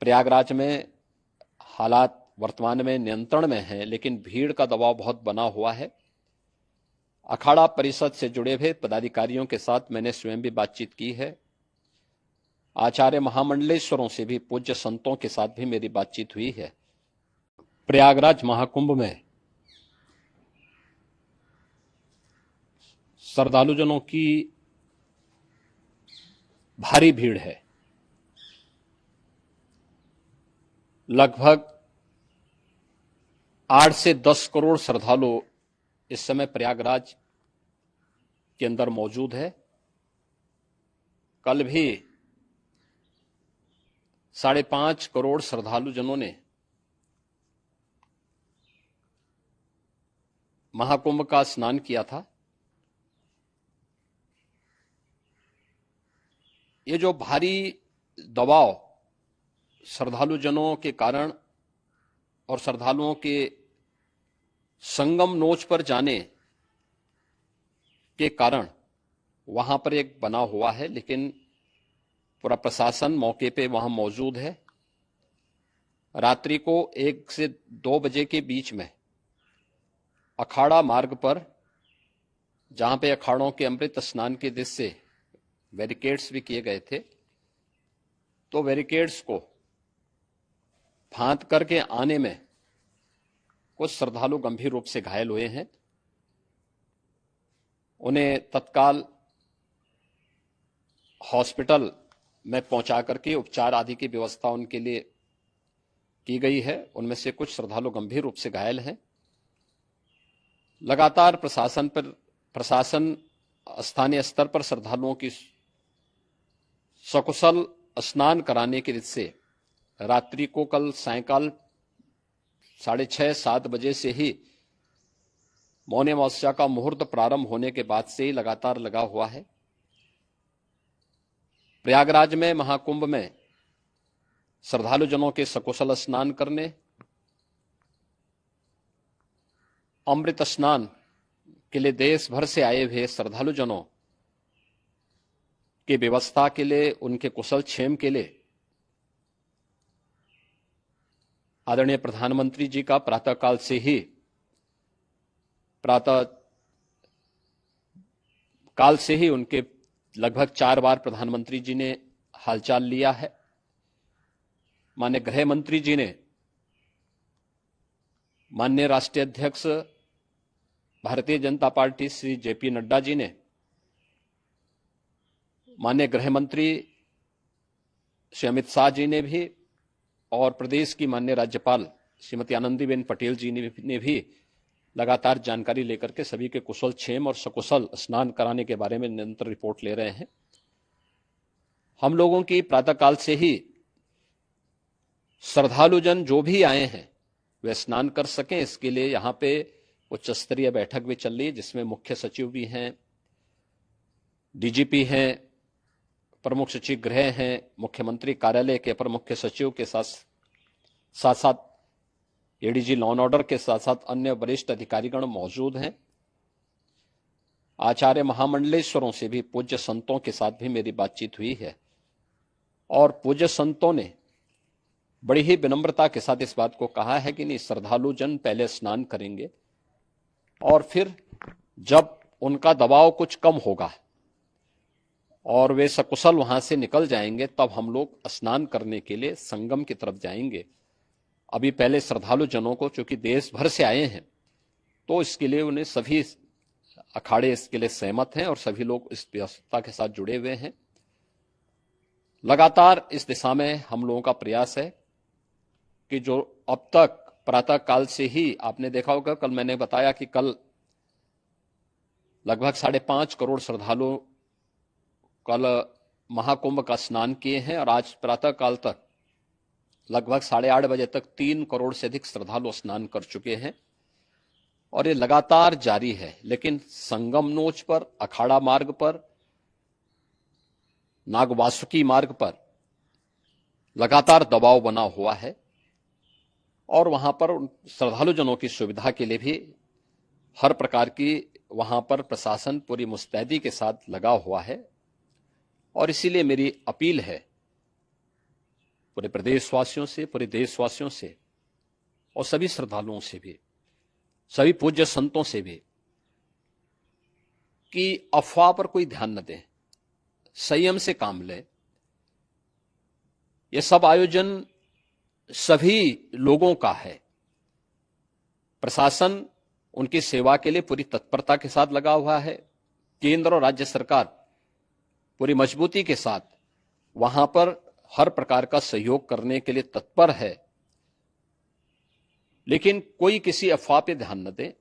प्रयागराज में हालात वर्तमान में नियंत्रण में हैं, लेकिन भीड़ का दबाव बहुत बना हुआ है। अखाड़ा परिषद से जुड़े हुए पदाधिकारियों के साथ मैंने स्वयं भी बातचीत की है। आचार्य महामंडलेश्वरों से भी, पूज्य संतों के साथ भी मेरी बातचीत हुई है। प्रयागराज महाकुंभ में श्रद्धालुजनों की भारी भीड़ है। लगभग 8 से 10 करोड़ श्रद्धालु इस समय प्रयागराज के अंदर मौजूद है। कल भी 5.5 करोड़ श्रद्धालुजनों ने महाकुंभ का स्नान किया था। ये जो भारी दबाव श्रद्धालुजनों के कारण और श्रद्धालुओं के संगम नोच पर जाने के कारण वहां पर एक बना हुआ है, लेकिन पूरा प्रशासन मौके पे वहां मौजूद है। रात्रि को 1 से 2 बजे के बीच में अखाड़ा मार्ग पर, जहां पे अखाड़ों के अमृत स्नान के दृश्य से बैरिकेड्स भी किए गए थे, तो बैरिकेड्स को फांद करके आने में कुछ श्रद्धालु गंभीर रूप से घायल हुए हैं। उन्हें तत्काल हॉस्पिटल में पहुंचा करके उपचार आदि की व्यवस्था उनके लिए की गई है। उनमें से कुछ श्रद्धालु गंभीर रूप से घायल हैं। लगातार प्रशासन स्थानीय स्तर पर श्रद्धालुओं की सकुशल स्नान कराने के दृष्टि से रात्रि को कल सायंकाल 6:30-7 बजे से ही मौनी अमावस्या का मुहूर्त प्रारंभ होने के बाद से ही लगातार लगा हुआ है। प्रयागराज में महाकुंभ में श्रद्धालुजनों के सकुशल स्नान करने, अमृत स्नान के लिए देश भर से आए हुए श्रद्धालुजनों की व्यवस्था के लिए, उनके कुशल क्षेम के लिए आदरणीय प्रधानमंत्री जी का प्रातःकाल से ही उनके लगभग 4 बार प्रधानमंत्री जी ने हालचाल लिया है। माननीय गृह मंत्री जी ने, माननीय राष्ट्रीय अध्यक्ष भारतीय जनता पार्टी श्री जेपी नड्डा जी ने, माननीय गृह मंत्री श्री अमित शाह जी ने भी, और प्रदेश की माननीय राज्यपाल श्रीमती आनंदीबेन पटेल जी ने भी लगातार जानकारी लेकर के सभी के कुशल क्षेम और सकुशल स्नान कराने के बारे में निरंतर रिपोर्ट ले रहे हैं। हम लोगों की प्रातःकाल से ही श्रद्धालुजन जो भी आए हैं वे स्नान कर सकें, इसके लिए यहां पे उच्च स्तरीय बैठक भी चल रही है, जिसमें मुख्य सचिव भी हैं, डीजीपी हैं, प्रमुख सचिव गृह हैं, मुख्यमंत्री कार्यालय के अपर मुख्य सचिव के साथ एडीजी लॉ एंड ऑर्डर के साथ साथ अन्य वरिष्ठ अधिकारीगण मौजूद हैं। आचार्य महामंडलेश्वरों से भी, पूज्य संतों के साथ भी मेरी बातचीत हुई है, और पूज्य संतों ने बड़ी ही विनम्रता के साथ इस बात को कहा है कि नहीं, श्रद्धालु जन पहले स्नान करेंगे और फिर जब उनका दबाव कुछ कम होगा और वे सकुशल वहां से निकल जाएंगे, तब हम लोग स्नान करने के लिए संगम की तरफ जाएंगे। अभी पहले श्रद्धालु जनों को, चूंकि देश भर से आए हैं, तो इसके लिए उन्हें सभी अखाड़े इसके लिए सहमत हैं और सभी लोग इस व्यवस्था के साथ जुड़े हुए हैं। लगातार इस दिशा में हम लोगों का प्रयास है कि जो अब तक प्रातः काल से ही आपने देखा होगा, कल मैंने बताया कि कल लगभग 5.5 करोड़ श्रद्धालु कल महाकुंभ का स्नान किए हैं, और आज प्रातः काल तक लगभग 8:30 बजे तक 3 करोड़ से अधिक श्रद्धालु स्नान कर चुके हैं, और ये लगातार जारी है। लेकिन संगम नोच पर, अखाड़ा मार्ग पर, नागवासुकी मार्ग पर लगातार दबाव बना हुआ है, और वहां पर श्रद्धालुजनों की सुविधा के लिए भी हर प्रकार की वहां पर प्रशासन पूरी मुस्तैदी के साथ लगा हुआ है। और इसीलिए मेरी अपील है पूरे प्रदेशवासियों से, पूरे देशवासियों से और सभी श्रद्धालुओं से भी, सभी पूज्य संतों से भी कि अफवाह पर कोई ध्यान न दें, संयम से काम लें। यह सब आयोजन सभी लोगों का है। प्रशासन उनकी सेवा के लिए पूरी तत्परता के साथ लगा हुआ है। केंद्र और राज्य सरकार पूरी मजबूती के साथ वहां पर हर प्रकार का सहयोग करने के लिए तत्पर है। लेकिन कोई किसी अफवाह पे ध्यान न दे।